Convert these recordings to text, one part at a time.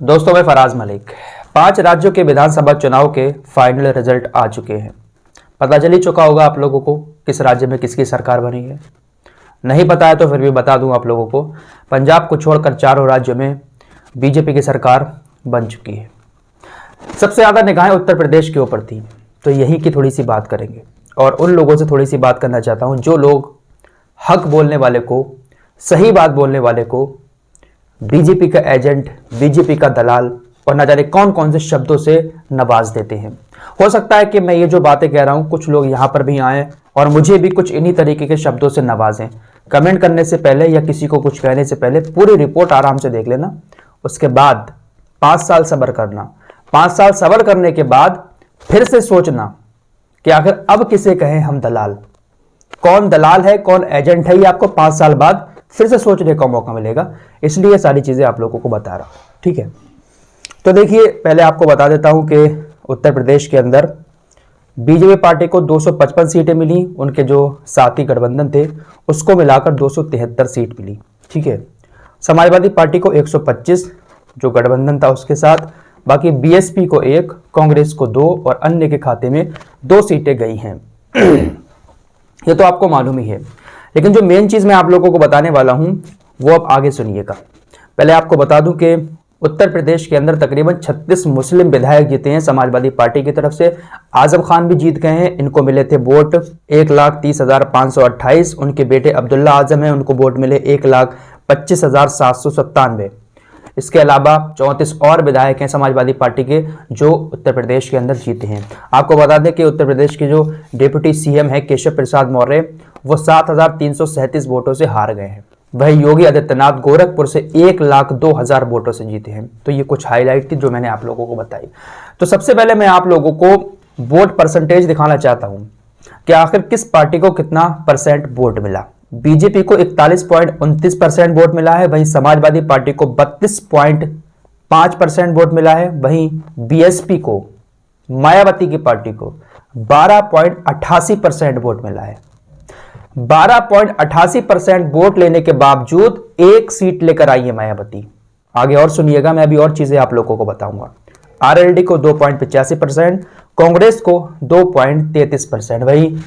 दोस्तों, मैं फराज मलिक। 5 राज्यों के विधानसभा चुनाव के फाइनल रिजल्ट आ चुके हैं। पता चल ही चुका होगा आप लोगों को किस राज्य में किसकी सरकार बनी है। नहीं पता है तो फिर भी बता दूं आप लोगों को, पंजाब को छोड़कर चारों राज्यों में बीजेपी की सरकार बन चुकी है। सबसे ज़्यादा निगाहें उत्तर प्रदेश के ऊपर थी, तो यहीं की थोड़ी सी बात करेंगे और उन लोगों से थोड़ी सी बात करना चाहता हूँ जो लोग हक बोलने वाले को, सही बात बोलने वाले को बीजेपी का एजेंट, बीजेपी का दलाल और न जाने कौन कौन से शब्दों से नवाज देते हैं। हो सकता है कि मैं ये जो बातें कह रहा हूं कुछ लोग यहां पर भी आए और मुझे भी कुछ इन्हीं तरीके के शब्दों से नवाजें। कमेंट करने से पहले या किसी को कुछ कहने से पहले पूरी रिपोर्ट आराम से देख लेना, उसके बाद 5 साल सब्र करना। 5 साल सब्र करने के बाद फिर से सोचना कि आखिर अब किसे कहें हम दलाल, कौन दलाल है कौन एजेंट है, ये आपको 5 साल बाद फिर से सोचने का मौका मिलेगा। इसलिए ये सारी चीजें आप लोगों को बता रहा हूं, ठीक है। तो देखिए, पहले आपको बता देता हूं कि उत्तर प्रदेश के अंदर बीजेपी पार्टी को 255 सीटें मिली, उनके जो साथी गठबंधन थे उसको मिलाकर 273 सीट मिली, ठीक है। समाजवादी पार्टी को 125 जो गठबंधन था उसके साथ, बाकी बीएसपी को 1, कांग्रेस को 2 और अन्य के खाते में 2 सीटें गई हैं। ये तो आपको मालूम ही है, लेकिन जो मेन चीज मैं आप लोगों को बताने वाला हूं वो अब आगे सुनिएगा। पहले आपको बता दूं कि उत्तर प्रदेश के अंदर तकरीबन 36 मुस्लिम विधायक जीते हैं समाजवादी पार्टी की तरफ से। आजम खान भी जीत गए हैं, इनको मिले थे वोट 1,30,528। उनके बेटे अब्दुल्ला आजम हैं, उनको वोट मिले 1,25,797। इसके अलावा 34 और विधायक हैं समाजवादी पार्टी के जो उत्तर प्रदेश के अंदर जीते हैं। आपको बता दें कि उत्तर प्रदेश के जो डिप्टी सीएम है केशव प्रसाद मौर्य, वो 7,337 वोटों से हार गए हैं। वही योगी आदित्यनाथ गोरखपुर से 1,02,000 वोटों से जीते हैं। तो ये कुछ हाईलाइट थी जो मैंने आप लोगों को बताई। तो सबसे पहले मैं आप लोगों को वोट परसेंटेज दिखाना चाहता हूं कि आखिर किस पार्टी को कितना परसेंट वोट मिला। बीजेपी को 41.29% वोट मिला है, वहीं समाजवादी पार्टी को 32.5% वोट मिला है, वहीं बीएसपी को, मायावती की पार्टी को 12.88% वोट मिला है। 12.88% वोट लेने के बावजूद 1 सीट लेकर आई है मायावती। आगे और सुनिएगा, मैं अभी और चीजें आप लोगों को बताऊंगा। आरएलडी को 2.85%, कांग्रेस को 2.33%, वही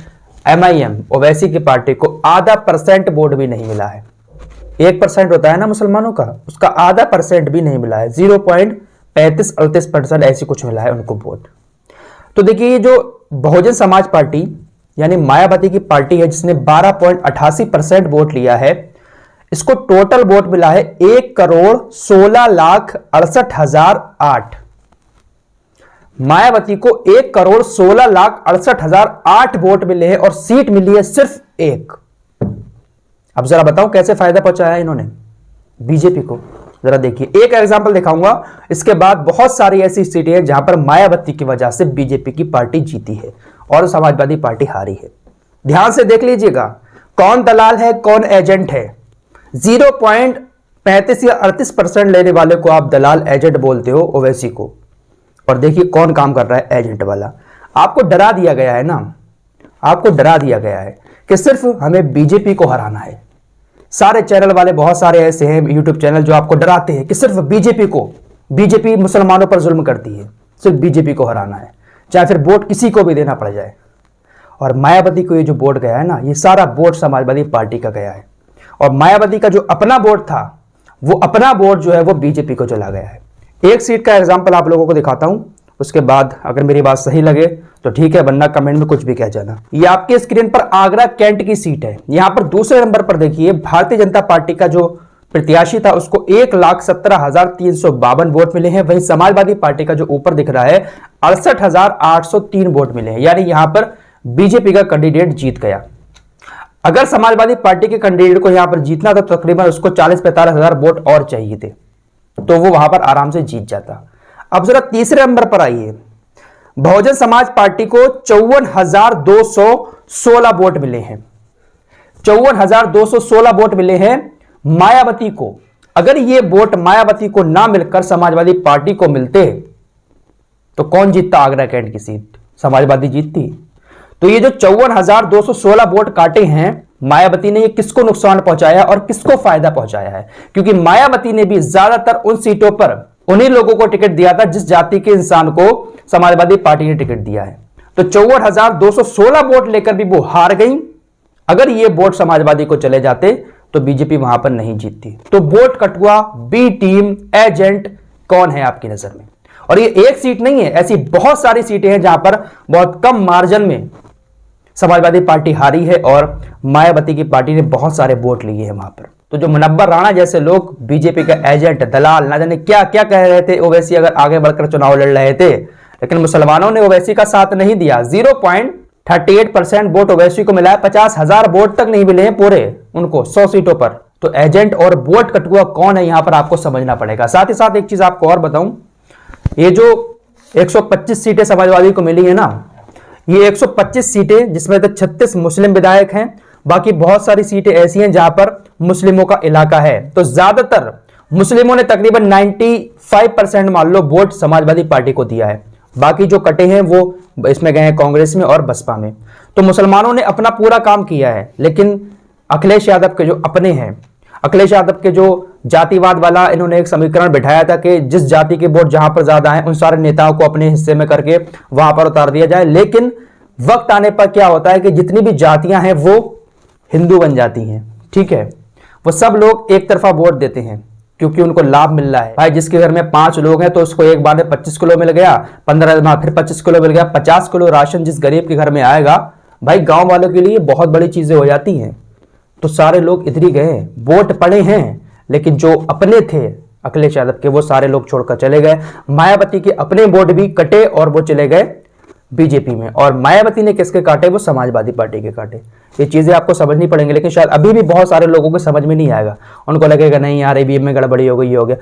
एमआईएम ओवैसी की पार्टी को आधा % वोट भी नहीं मिला है। 1% होता है ना मुसलमानों का, उसका आधा % भी नहीं मिला है। 0.35-38% ऐसी कुछ मिला है उनको वोट। तो देखिए, ये जो बहुजन समाज पार्टी यानी मायावती की पार्टी है जिसने 12.88% वोट लिया है, इसको टोटल वोट मिला है 1,16,68,008। मायावती को 1,16,68,008 वोट मिले हैं और सीट मिली है सिर्फ 1। अब जरा बताओ कैसे फायदा पहुंचाया इन्होंने बीजेपी को। जरा देखिए, एक एग्जांपल दिखाऊंगा, इसके बाद बहुत सारी ऐसी सीटें हैं जहां पर मायावती की वजह से बीजेपी की पार्टी जीती है और समाजवादी पार्टी हारी है। ध्यान से देख लीजिएगा कौन दलाल है कौन एजेंट है। 0.35 या 38% लेने वाले को आप दलाल एजेंट बोलते हो, ओवैसी को। और देखिए कौन काम कर रहा है एजेंट वाला। आपको डरा दिया गया है ना, आपको डरा दिया गया है कि सिर्फ हमें बीजेपी को हराना है। सारे चैनल वाले, बहुत सारे ऐसे हैं यूट्यूब चैनल जो आपको डराते हैं कि सिर्फ बीजेपी मुसलमानों पर जुल्म करती है, सिर्फ बीजेपी को हराना है, चाहे फिर वोट किसी को भी देना पड़ जाए। और मायावती को ये जो वोट गया है ना, ये सारा वोट समाजवादी पार्टी का गया है। और मायावती का जो अपना वोट था, वो अपना वोट जो है वो बीजेपी को चला गया है। एक सीट का एग्जाम्पल आप लोगों को दिखाता हूं, उसके बाद अगर मेरी बात सही लगे तो ठीक है, वरना कमेंट में कुछ भी कह जाना। ये आपके स्क्रीन पर आगरा कैंट की सीट है। यहां पर दूसरे नंबर पर देखिए, भारतीय जनता पार्टी का जो प्रत्याशी था उसको 1,17,352 वोट मिले हैं। वहीं समाजवादी पार्टी का जो ऊपर दिख रहा है 68,803 वोट मिले हैं। यानी यहां पर बीजेपी का कैंडिडेट जीत गया। अगर समाजवादी पार्टी के कैंडिडेट को यहां पर जीतना था तो तकरीबन उसको 40-45 हजार वोट और चाहिए थे, तो वो वहां पर आराम से जीत जाता। अब जरा तीसरे नंबर पर आइए, बहुजन समाज पार्टी को 54,216 वोट मिले हैं। 54,216 वोट मिले हैं मायावती को। अगर ये वोट मायावती को ना मिलकर समाजवादी पार्टी को मिलते तो कौन जीतता आगरा कैंट की सीट? समाजवादी जीतती। तो ये जो 54,216 वोट काटे हैं मायावती ने, ये किसको नुकसान पहुंचाया और किसको फायदा पहुंचाया है? क्योंकि मायावती ने भी ज्यादातर उन सीटों पर उन्हीं लोगों को टिकट दिया था जिस जाति के इंसान को समाजवादी पार्टी ने टिकट दिया है। तो 64,216 वोट लेकर भी वो हार गई। अगर ये वोट समाजवादी को चले जाते तो बीजेपी वहां पर नहीं जीतती। तो वोट कटुआ, बी टीम, एजेंट कौन है आपकी नजर में? और ये एक सीट नहीं है, ऐसी बहुत सारी सीटें हैं जहां पर बहुत कम मार्जिन में समाजवादी पार्टी हारी है और मायावती की पार्टी ने बहुत सारे वोट लिए हैं वहां पर। तो जो मुनव्वर राणा जैसे लोग बीजेपी का एजेंट, दलाल, ना जाने क्या क्या कह रहे थे, ओवैसी अगर आगे बढ़कर चुनाव लड़ रहे थे, लेकिन मुसलमानों ने ओवैसी का साथ नहीं दिया। 0.38% वोट ओवैसी को मिला है। 50,000 वोट तक नहीं मिले हैं पूरे उनको 100 सीटों पर। तो एजेंट और वोट कटुआ कौन है यहां पर आपको समझना पड़ेगा। साथ ही साथ एक चीज आपको और बताऊं, ये जो 125 सीटें समाजवादी को मिली है ना, ये 125 सीटें जिसमें से 36 मुस्लिम विधायक हैं, बाकी बहुत सारी सीटें ऐसी हैं जहां पर मुस्लिमों का इलाका है। तो ज्यादातर मुस्लिमों ने तकरीबन 95% मान लो वोट समाजवादी पार्टी को दिया है। बाकी जो कटे हैं वो इसमें गए हैं कांग्रेस में और बसपा में। तो मुसलमानों ने अपना पूरा काम किया है, लेकिन अखिलेश यादव के जो अपने हैं, अखिलेश यादव के जो जातिवाद वाला इन्होंने एक समीकरण बिठाया था कि जिस जाति के वोट जहां पर ज्यादा हैं उन सारे नेताओं को अपने हिस्से में करके वहां पर उतार दिया जाए। लेकिन वक्त आने पर क्या होता है कि जितनी भी जातियां हैं वो हिंदू बन जाती हैं, ठीक है। वो सब लोग एक तरफा वोट देते हैं क्योंकि उनको लाभ मिल रहा है। भाई जिसके घर में 5 लोग हैं तो उसको एक बार में 25 किलो मिल गया, 15 फिर 25 किलो मिल गया, 50 किलो राशन जिस गरीब के घर में आएगा, भाई गांव वालों के लिए बहुत बड़ी चीजें हो जाती हैं। तो सारे लोग इधर ही गए, वोट पड़े हैं, लेकिन जो अपने थे अखिलेश यादव के वो सारे लोग छोड़कर चले गए। मायावती के अपने वोट भी कटे और वो चले गए बीजेपी में। और मायावती ने किसके काटे? वो समाजवादी पार्टी के काटे। ये चीजें आपको समझनी पड़ेंगी, लेकिन शायद अभी भी बहुत सारे लोगों को समझ में नहीं आएगा। उनको लगेगा नहीं यार ईवीएम में गड़बड़ी हो गई, ये हो गया।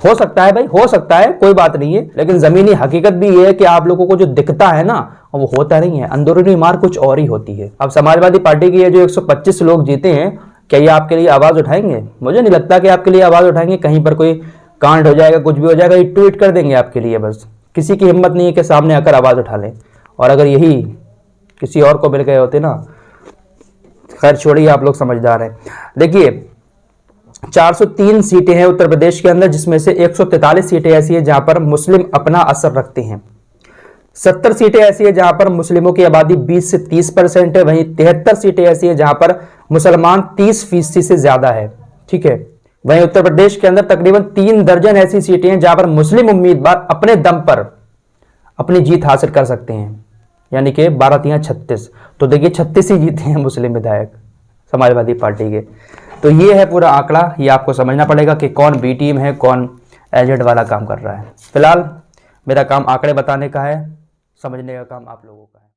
हो सकता है भाई, हो सकता है, कोई बात नहीं है, लेकिन जमीनी हकीकत भी ये है कि आप लोगों को जो दिखता है ना वो होता नहीं है, अंदरूनी मार कुछ और ही होती है। अब समाजवादी पार्टी की ये जो 125 लोग जीते हैं, क्या ये आपके लिए आवाज उठाएंगे? मुझे नहीं लगता कि आपके लिए आवाज उठाएंगे। कहीं पर कोई कांड हो जाएगा, कुछ भी हो जाएगा, ये ट्वीट कर देंगे आपके लिए। बस किसी की हिम्मत नहीं है कि सामने आकर आवाज उठा लें। और अगर यही किसी और को मिल गए होते ना, खैर छोड़िए, आप लोग समझदार हैं। देखिए 403 सीटें हैं उत्तर प्रदेश के अंदर, जिसमें से 143 सीटें ऐसी है जहां पर मुस्लिम अपना असर रखते हैं। 70 सीटें ऐसी है जहां पर मुस्लिमों की आबादी 20 से 30% है। वहीं 73 सीटें ऐसी है जहां पर मुसलमान 30% से ज्यादा है, ठीक है। वहीं उत्तर प्रदेश के अंदर तकरीबन 3 दर्जन ऐसी सीटें हैं जहां पर मुस्लिम उम्मीदवार अपने दम पर अपनी जीत हासिल कर सकते हैं, यानी कि 12 × 36। तो देखिए 36 ही जीते हैं मुस्लिम विधायक समाजवादी पार्टी के। तो ये है पूरा आंकड़ा, ये आपको समझना पड़ेगा कि कौन बी टीम है, कौन एजेंट वाला काम कर रहा है। फिलहाल मेरा काम आंकड़े बताने का है, समझने का काम आप लोगों का है।